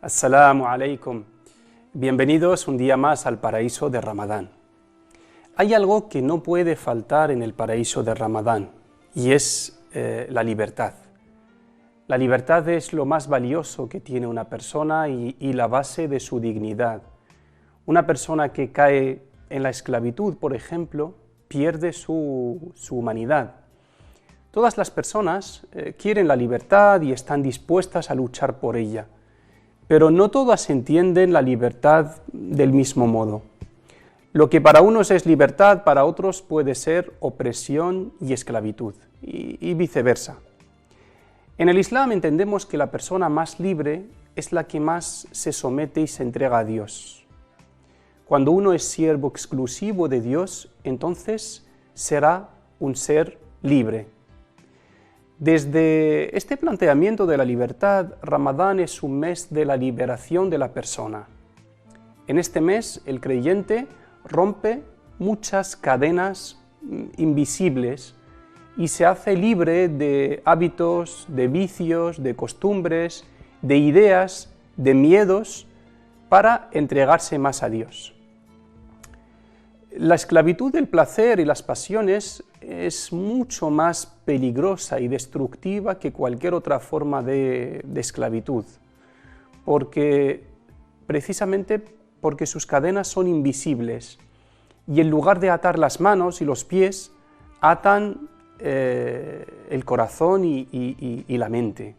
Assalamu alaikum. Bienvenidos un día más al paraíso de Ramadán. Hay algo que no puede faltar en el paraíso de Ramadán y es la libertad. La libertad es lo más valioso que tiene una persona y la base de su dignidad. Una persona que cae en la esclavitud, por ejemplo, pierde su humanidad. Todas las personas quieren la libertad y están dispuestas a luchar por ella. Pero no todas entienden la libertad del mismo modo. Lo que para unos es libertad, para otros puede ser opresión y esclavitud, y viceversa. En el Islam entendemos que la persona más libre es la que más se somete y se entrega a Dios. Cuando uno es siervo exclusivo de Dios, entonces será un ser libre. Desde este planteamiento de la libertad, Ramadán es un mes de la liberación de la persona. En este mes, el creyente rompe muchas cadenas invisibles y se hace libre de hábitos, de vicios, de costumbres, de ideas, de miedos, para entregarse más a Dios. La esclavitud del placer y las pasiones es mucho más peligrosa y destructiva que cualquier otra forma de esclavitud, precisamente porque sus cadenas son invisibles y en lugar de atar las manos y los pies, atan el corazón y la mente,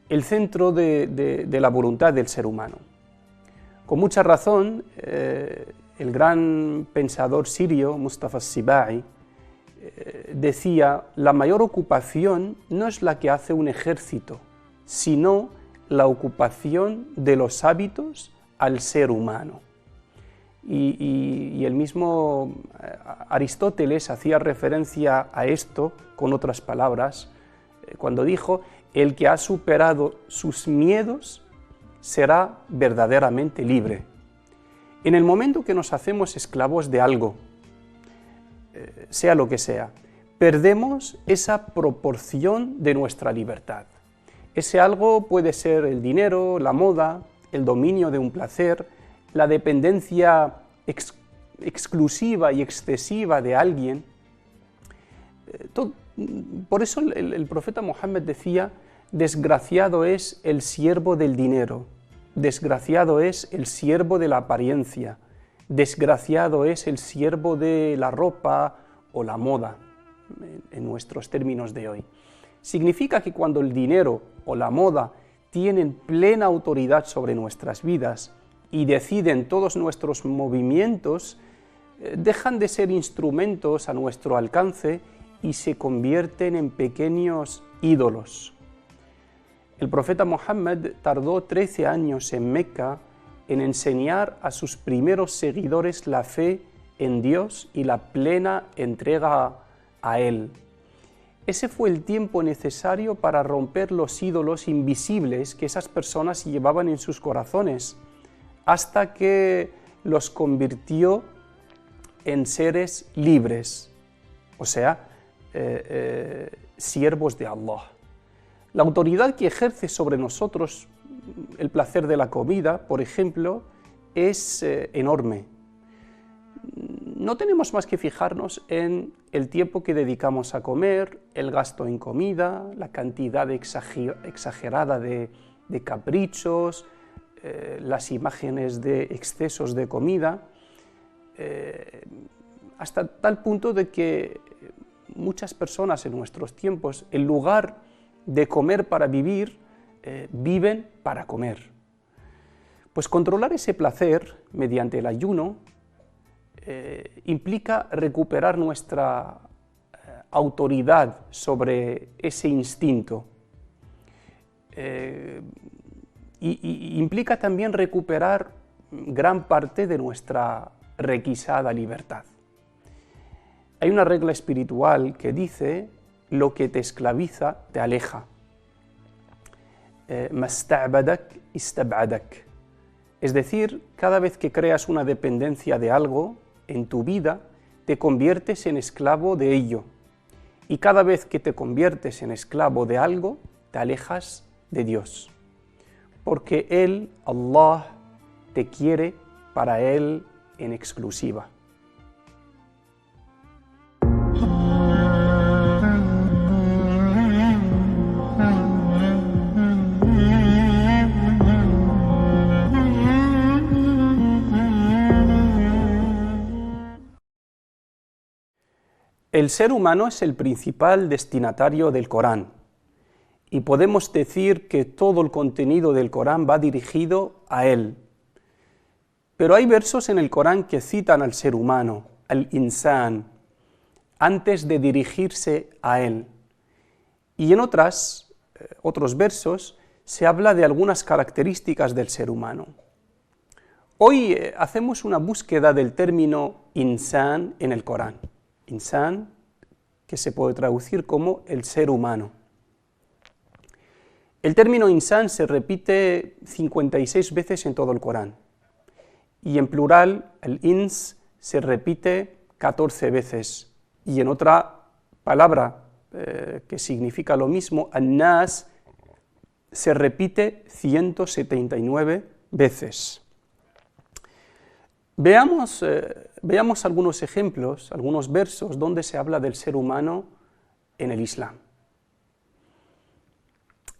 el centro de la voluntad del ser humano. Con mucha razón, el gran pensador sirio, Mustafa Sibai, decía: la mayor ocupación no es la que hace un ejército, sino la ocupación de los hábitos al ser humano. Y el mismo Aristóteles hacía referencia a esto con otras palabras, cuando dijo: el que ha superado sus miedos será verdaderamente libre. En el momento que nos hacemos esclavos de algo, sea lo que sea, perdemos esa proporción de nuestra libertad. Ese algo puede ser el dinero, la moda, el dominio de un placer, la dependencia exclusiva y excesiva de alguien. Por eso el profeta Mohammed decía: desgraciado es el siervo del dinero, desgraciado es el siervo de la apariencia, desgraciado es el siervo de la ropa o la moda, en nuestros términos de hoy. Significa que cuando el dinero o la moda tienen plena autoridad sobre nuestras vidas y deciden todos nuestros movimientos, dejan de ser instrumentos a nuestro alcance y se convierten en pequeños ídolos. El profeta Mohammed tardó 13 años en Meca en enseñar a sus primeros seguidores la fe en Dios y la plena entrega a Él. Ese fue el tiempo necesario para romper los ídolos invisibles que esas personas llevaban en sus corazones, hasta que los convirtió en seres libres, o sea, siervos de Allah. La autoridad que ejerce sobre nosotros el placer de la comida, por ejemplo, es enorme. No tenemos más que fijarnos en el tiempo que dedicamos a comer, el gasto en comida, la cantidad exagerada de caprichos, las imágenes de excesos de comida, hasta tal punto de que muchas personas en nuestros tiempos, en lugar de comer para vivir, viven para comer. Pues controlar ese placer mediante el ayuno implica recuperar nuestra autoridad sobre ese instinto. Y implica también recuperar gran parte de nuestra requisada libertad. Hay una regla espiritual que dice: lo que te esclaviza te aleja. Masta'badak istab'adak. Es decir, cada vez que creas una dependencia de algo en tu vida, te conviertes en esclavo de ello. Y cada vez que te conviertes en esclavo de algo, te alejas de Dios. porque Él, Allah, te quiere para Él en exclusiva. El ser humano es el principal destinatario del Corán y podemos decir que todo el contenido del Corán va dirigido a él. Pero hay versos en el Corán que citan al ser humano, al insan, antes de dirigirse a él. Y en otros versos se habla de algunas características del ser humano. Hoy hacemos una búsqueda del término insan en el Corán. Insan, que se puede traducir como el ser humano. El término insan se repite 56 veces en todo el Corán. Y en plural, el ins se repite 14 veces. Y en otra palabra que significa lo mismo, an-nas, se repite 179 veces. Veamos algunos ejemplos, algunos versos donde se habla del ser humano en el Islam.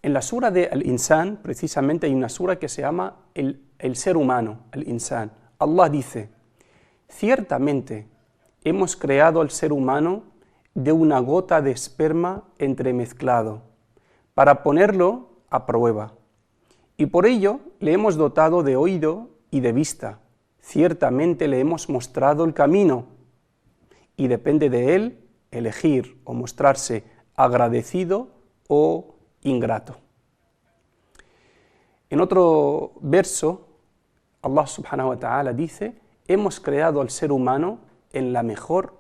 En la sura de Al-Insan, precisamente hay una sura que se llama el ser humano, Al-Insan. Allah dice: ciertamente hemos creado al ser humano de una gota de esperma entremezclado, para ponerlo a prueba. Y por ello le hemos dotado de oído y de vista. Ciertamente le hemos mostrado el camino, y depende de él elegir o mostrarse agradecido o ingrato. En otro verso, Allah subhanahu wa ta'ala dice: hemos creado al ser humano en la mejor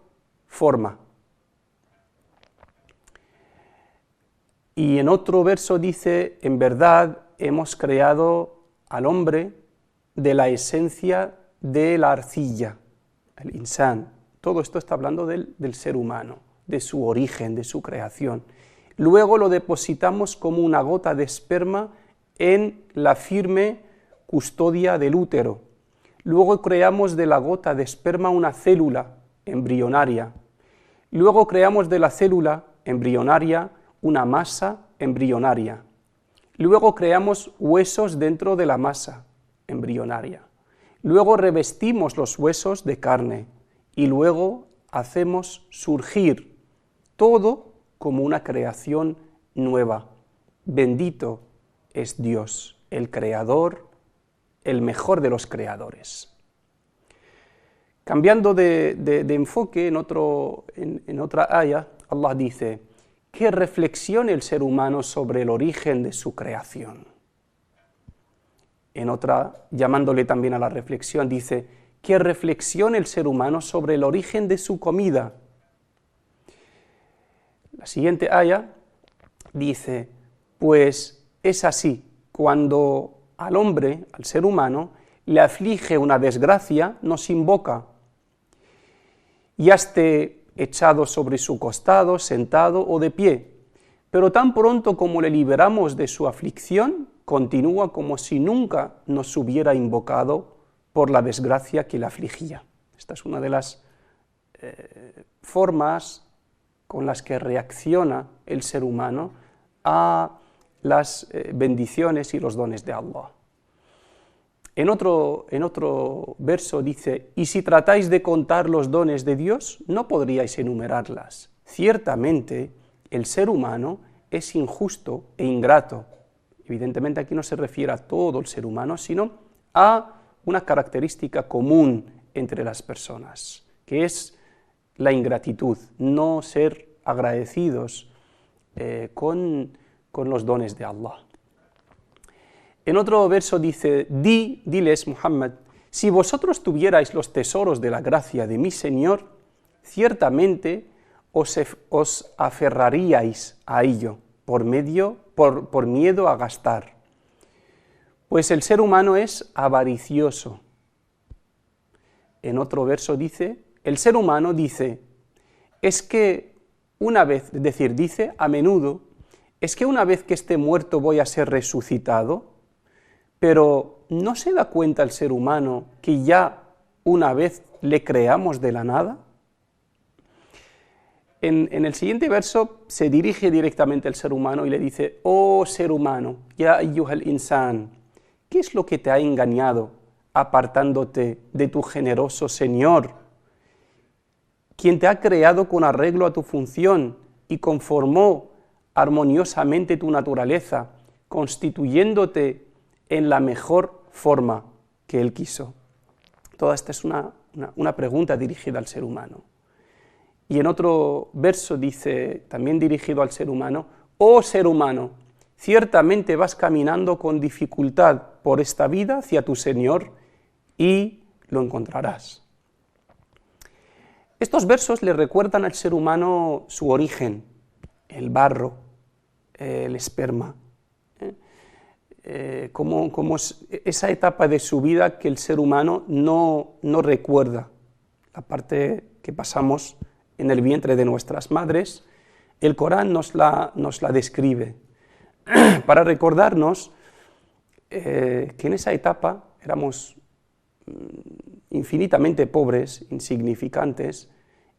forma. Y en otro verso dice: en verdad hemos creado al hombre de la esencia de la arcilla, el insan. Todo esto está hablando del ser humano, de su origen, de su creación. Luego lo depositamos como una gota de esperma en la firme custodia del útero. Luego creamos de la gota de esperma una célula embrionaria. Luego creamos de la célula embrionaria una masa embrionaria. Luego creamos huesos dentro de la masa embrionaria. Luego revestimos los huesos de carne y luego hacemos surgir todo como una creación nueva. Bendito es Dios, el Creador, el mejor de los creadores. Cambiando de enfoque, en otra aya, Allah dice: que reflexione el ser humano sobre el origen de su creación. En otra, llamándole también a la reflexión, dice: que reflexione el ser humano sobre el origen de su comida. La siguiente aya dice: pues es así, cuando al hombre, al ser humano, le aflige una desgracia, nos invoca, ya esté echado sobre su costado, sentado o de pie, pero tan pronto como le liberamos de su aflicción, continúa como si nunca nos hubiera invocado por la desgracia que le afligía. Esta es una de las formas con las que reacciona el ser humano a las bendiciones y los dones de Allah. En otro verso dice: y si tratáis de contar los dones de Dios, no podríais enumerarlas. Ciertamente, el ser humano es injusto e ingrato. Evidentemente aquí no se refiere a todo el ser humano, sino a una característica común entre las personas, que es la ingratitud, no ser agradecidos con los dones de Allah. En otro verso dice: diles, Muhammad, si vosotros tuvierais los tesoros de la gracia de mi Señor, ciertamente os aferraríais a ello por miedo a gastar. Pues el ser humano es avaricioso. En otro verso dice: el ser humano dice, dice a menudo, ¿es que una vez que esté muerto voy a ser resucitado? pero ¿no se da cuenta el ser humano que ya una vez le creamos de la nada? En el siguiente verso se dirige directamente al ser humano y le dice: oh ser humano, ya ayyuhal insan, ¿qué es lo que te ha engañado apartándote de tu generoso Señor, quien te ha creado con arreglo a tu función y conformó armoniosamente tu naturaleza, constituyéndote en la mejor forma que Él quiso? Toda esta es una pregunta dirigida al ser humano. Y en otro verso dice, también dirigido al ser humano: oh ser humano, ciertamente vas caminando con dificultad por esta vida hacia tu Señor y lo encontrarás. Estos versos le recuerdan al ser humano su origen, el barro, el esperma, como es esa etapa de su vida que el ser humano no recuerda, la parte que pasamos en el vientre de nuestras madres. El Corán nos la describe para recordarnos que en esa etapa éramos infinitamente pobres, insignificantes,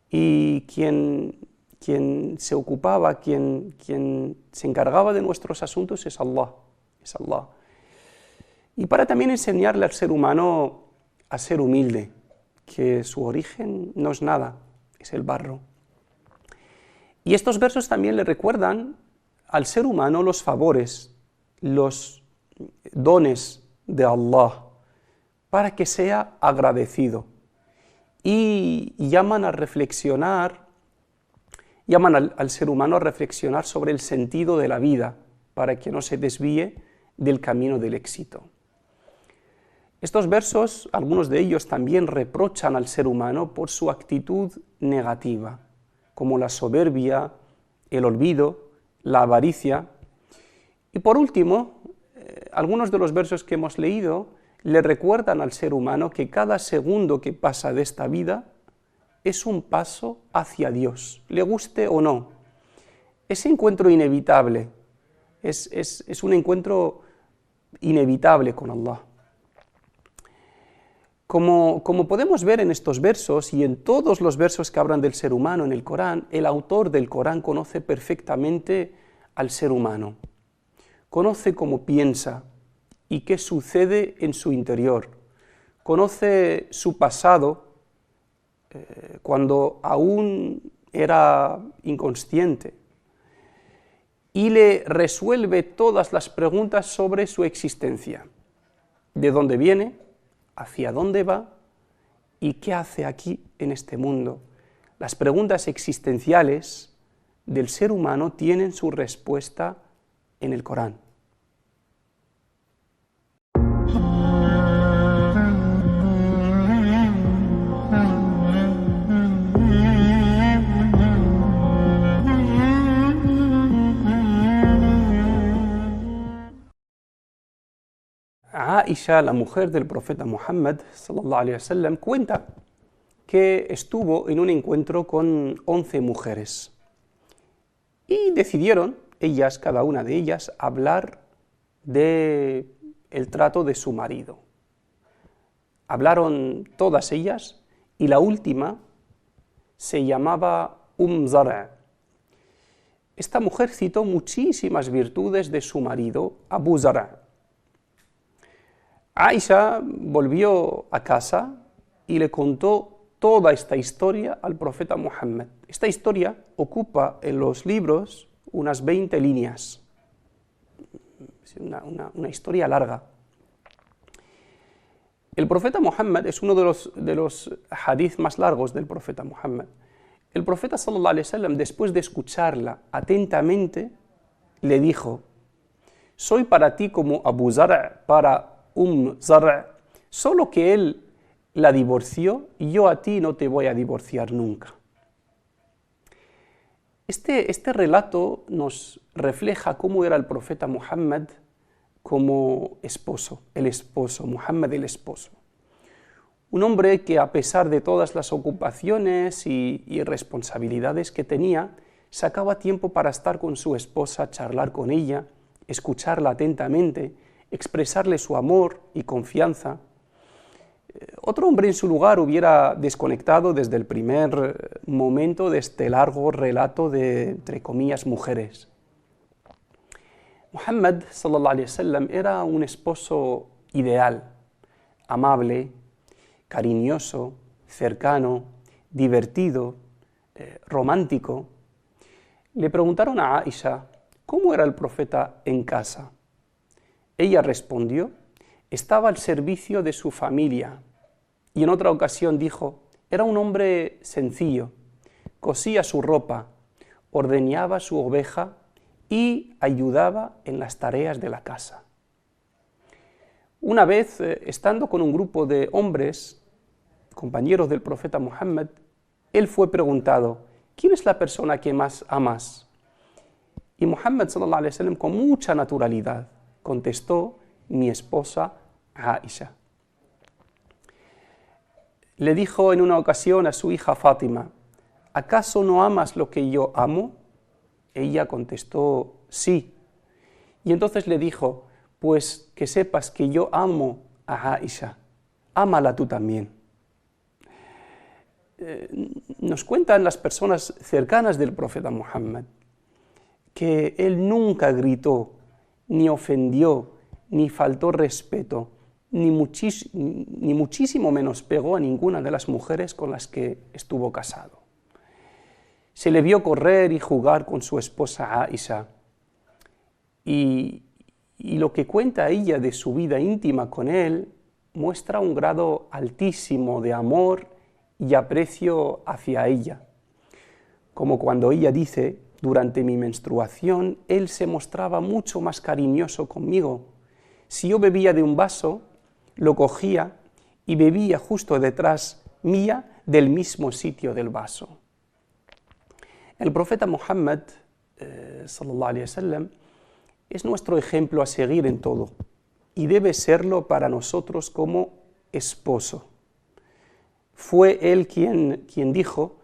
y quien se ocupaba, quien se encargaba de nuestros asuntos es Allah. Y para también enseñarle al ser humano a ser humilde, que su origen no es nada, es el barro. Y estos versos también le recuerdan al ser humano los favores, los dones de Allah, para que sea agradecido. Y llaman al ser humano a reflexionar sobre el sentido de la vida, para que no se desvíe del camino del éxito. Estos versos, algunos de ellos también reprochan al ser humano por su actitud negativa, como la soberbia, el olvido, la avaricia. Y por último, algunos de los versos que hemos leído le recuerdan al ser humano que cada segundo que pasa de esta vida es un paso hacia Dios, le guste o no. Ese encuentro inevitable, es un encuentro inevitable con Allah. Como podemos ver en estos versos y en todos los versos que hablan del ser humano en el Corán, el autor del Corán conoce perfectamente al ser humano. Conoce cómo piensa y qué sucede en su interior. Conoce su pasado cuando aún era inconsciente y le resuelve todas las preguntas sobre su existencia. ¿De dónde viene? ¿Hacia dónde va? ¿Y qué hace aquí en este mundo? Las preguntas existenciales del ser humano tienen su respuesta en el Corán. Aisha, la mujer del profeta Muhammad sallallahu alaihi wasallam, cuenta que estuvo en un encuentro con 11 mujeres y decidieron ellas, cada una de ellas, hablar del trato de su marido. Hablaron todas ellas y la última se llamaba Zar'. Esta mujer citó muchísimas virtudes de su marido, Abu Zar'. Aisha volvió a casa y le contó toda esta historia al profeta Muhammad. Esta historia ocupa en los libros unas 20 líneas, una historia larga. El profeta Muhammad es uno de los hadith más largos del profeta Muhammad. El profeta sallallahu alaihi wasallam, después de escucharla atentamente, le dijo: soy para ti como Abu Zar' para Zar', solo que él la divorció y yo a ti no te voy a divorciar nunca. Este relato nos refleja cómo era el profeta Muhammad como esposo, Muhammad el esposo. Un hombre que, a pesar de todas las ocupaciones y responsabilidades que tenía, sacaba tiempo para estar con su esposa, charlar con ella, escucharla atentamente expresarle su amor y confianza. Otro hombre en su lugar hubiera desconectado desde el primer momento de este largo relato de, entre comillas, mujeres. Muhammad sallallahu alaihi wasallam era un esposo ideal, amable, cariñoso, cercano, divertido, romántico. Le preguntaron a Aisha cómo era el profeta en casa. Ella respondió: estaba al servicio de su familia. Y en otra ocasión dijo: era un hombre sencillo, cosía su ropa, ordeñaba su oveja y ayudaba en las tareas de la casa. Una vez, estando con un grupo de hombres, compañeros del profeta Muhammad, él fue preguntado: ¿quién es la persona que más amas? Y Muhammad sallallahu alaihi wasallam, con mucha naturalidad, contestó: mi esposa Aisha. Le dijo en una ocasión a su hija Fátima: ¿acaso no amas lo que yo amo? Ella contestó: sí. Y entonces le dijo: pues que sepas que yo amo a Aisha, ámala tú también. Nos cuentan las personas cercanas del profeta Muhammad que él nunca gritó, ni ofendió, ni faltó respeto, ni muchísimo menos pegó a ninguna de las mujeres con las que estuvo casado. Se le vio correr y jugar con su esposa Aisha, y lo que cuenta ella de su vida íntima con él muestra un grado altísimo de amor y aprecio hacia ella. Como cuando ella dice: durante mi menstruación él se mostraba mucho más cariñoso conmigo. Si yo bebía de un vaso, lo cogía y bebía justo detrás mía del mismo sitio del vaso. El profeta Muhammad sallallahu alaihi wasallam es nuestro ejemplo a seguir en todo y debe serlo para nosotros como esposo. Fue él quien dijo: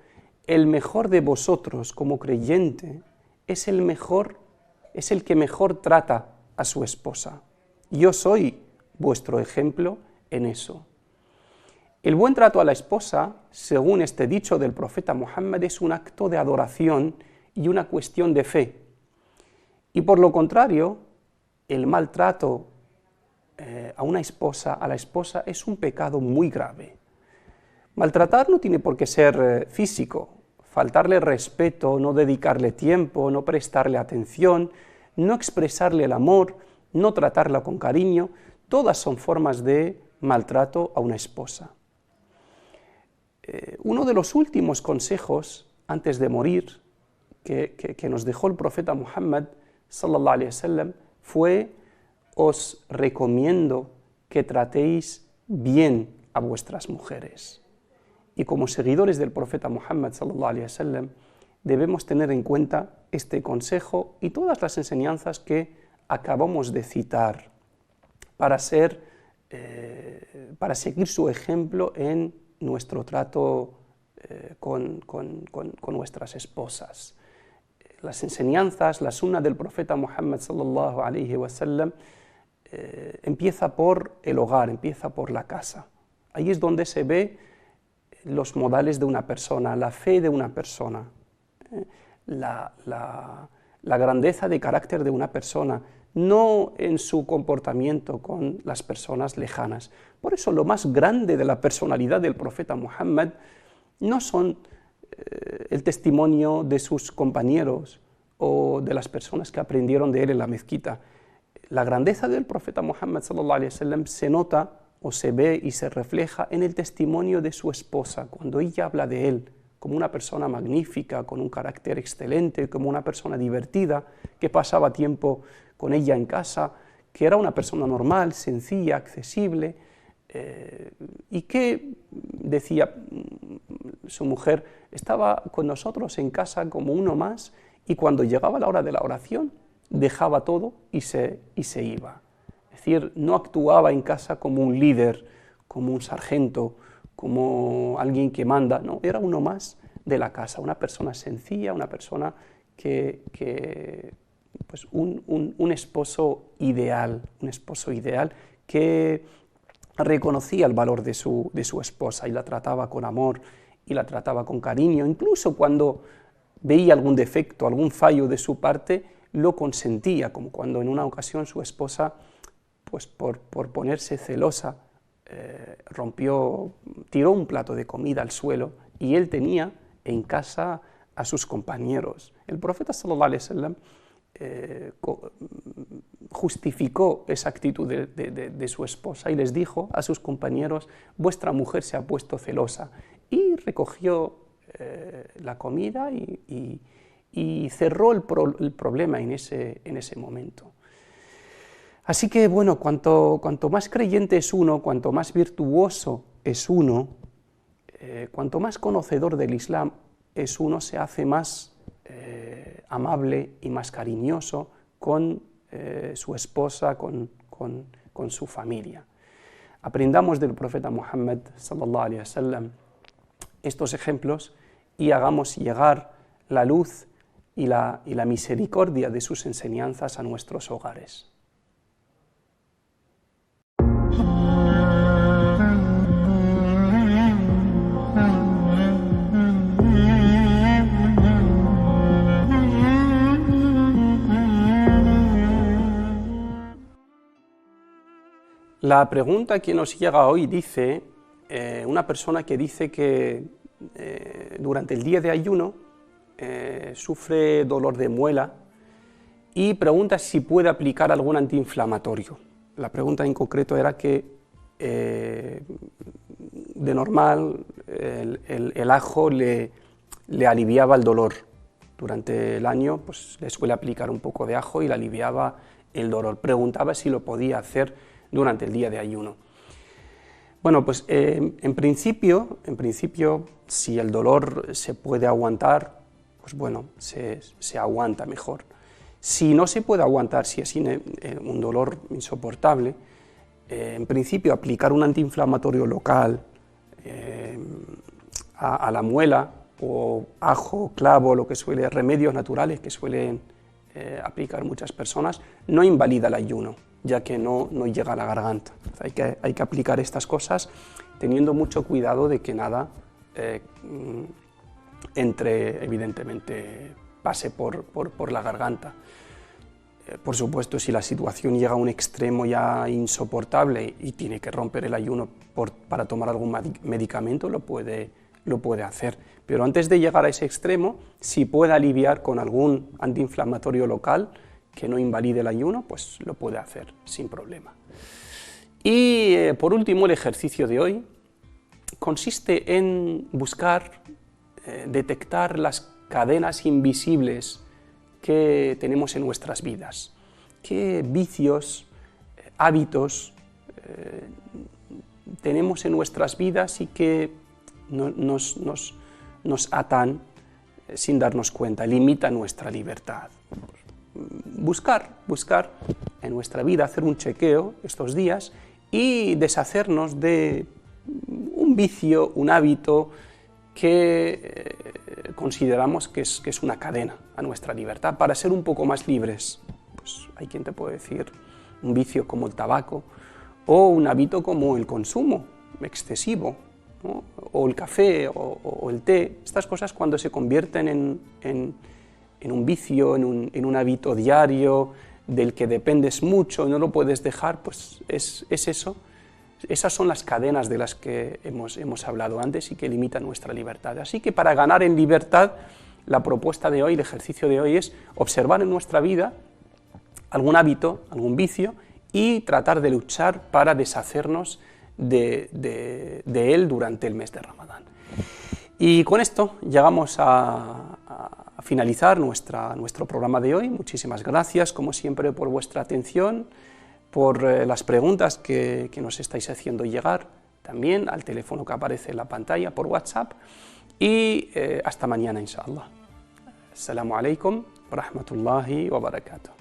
el mejor de vosotros como creyente es el que mejor trata a su esposa. Yo soy vuestro ejemplo en eso. El buen trato a la esposa, según este dicho del profeta Muhammad, es un acto de adoración y una cuestión de fe. Y por lo contrario, el maltrato a la esposa es un pecado muy grave. Maltratar no tiene por qué ser físico. Faltarle respeto, no dedicarle tiempo, no prestarle atención, no expresarle el amor, no tratarla con cariño, todas son formas de maltrato a una esposa. Uno de los últimos consejos antes de morir que nos dejó el profeta Muhammad sallallahu alaihi wasallam fue: os recomiendo que tratéis bien a vuestras mujeres. Y como seguidores del profeta Muhammad sallallahu alaihi wasallam debemos tener en cuenta este consejo y todas las enseñanzas que acabamos de citar para seguir su ejemplo en nuestro trato con nuestras esposas. Las enseñanzas, la sunna del profeta Muhammad sallallahu alaihi wasallam empieza por el hogar, empieza por la casa. Ahí es donde se ve los modales de una persona, la fe de una persona, la grandeza de carácter de una persona, no en su comportamiento con las personas lejanas. Por eso lo más grande de la personalidad del profeta Muhammad no son el testimonio de sus compañeros o de las personas que aprendieron de él en la mezquita. La grandeza del profeta Muhammad sallallahu alaihi wasallam se nota o se ve y se refleja en el testimonio de su esposa, cuando ella habla de él como una persona magnífica, con un carácter excelente, como una persona divertida, que pasaba tiempo con ella en casa, que era una persona normal, sencilla, accesible, y que, decía su mujer, estaba con nosotros en casa como uno más, y cuando llegaba la hora de la oración, dejaba todo y se iba. Es decir, no actuaba en casa como un líder, como un sargento, como alguien que manda, no, era uno más de la casa, una persona sencilla, una persona que pues un esposo ideal, que reconocía el valor de su esposa y la trataba con amor y la trataba con cariño, incluso cuando veía algún defecto, algún fallo de su parte, lo consentía, como cuando en una ocasión su esposa, pues por ponerse celosa, tiró un plato de comida al suelo y él tenía en casa a sus compañeros. El profeta sallallahu alaihi wasallam justificó esa actitud de su esposa y les dijo a sus compañeros: vuestra mujer se ha puesto celosa, y recogió la comida y cerró el problema en ese momento. Así que bueno, cuanto más creyente es uno, cuanto más virtuoso es uno, cuanto más conocedor del Islam es uno, se hace más amable y más cariñoso con su esposa, con su familia. Aprendamos del profeta Muhammad sallallahu alaihi wasallam estos ejemplos y hagamos llegar la luz y la misericordia de sus enseñanzas a nuestros hogares. La pregunta que nos llega hoy dice, una persona que dice que durante el día de ayuno sufre dolor de muela y pregunta si puede aplicar algún antiinflamatorio. La pregunta en concreto era que de normal el ajo le aliviaba el dolor. Durante el año pues, le suele aplicar un poco de ajo y le aliviaba el dolor. Preguntaba si lo podía hacer durante el día de ayuno. Bueno, pues en principio, si el dolor se puede aguantar, pues bueno, se aguanta mejor. Si no se puede aguantar, si es un dolor insoportable, en principio aplicar un antiinflamatorio local a la muela, o ajo, clavo, remedios naturales que suelen aplicar muchas personas, no invalida el ayuno, ya que no llega a la garganta. Hay que aplicar estas cosas teniendo mucho cuidado de que nada pase por la garganta. Por supuesto, si la situación llega a un extremo ya insoportable y tiene que romper el ayuno para tomar algún medicamento, lo puede hacer. Pero antes de llegar a ese extremo, si puede aliviar con algún antiinflamatorio local que no invalide el ayuno, pues lo puede hacer sin problema. Y por último, el ejercicio de hoy consiste en buscar, detectar las cadenas invisibles que tenemos en nuestras vidas. ¿Qué vicios, hábitos tenemos en nuestras vidas y que nos atan sin darnos cuenta, limitan nuestra libertad? Buscar en nuestra vida, hacer un chequeo estos días y deshacernos de un vicio, un hábito que consideramos que es una cadena a nuestra libertad, para ser un poco más libres. Pues hay quien te puede decir un vicio como el tabaco, o un hábito como el consumo excesivo, ¿no? O el café o el té. Estas cosas, cuando se convierten en un vicio, en un hábito diario del que dependes mucho y no lo puedes dejar, pues es eso. Esas son las cadenas de las que hemos hablado antes y que limitan nuestra libertad. Así que para ganar en libertad, la propuesta de hoy, el ejercicio de hoy es observar en nuestra vida algún hábito, algún vicio y tratar de luchar para deshacernos de él durante el mes de Ramadán. Y con esto llegamos a finalizar nuestro programa de hoy. Muchísimas gracias, como siempre, por vuestra atención, por las preguntas que nos estáis haciendo llegar, también al teléfono que aparece en la pantalla, por WhatsApp, y hasta mañana, inshallah. Assalamu alaikum wa rahmatullahi wa barakatuh.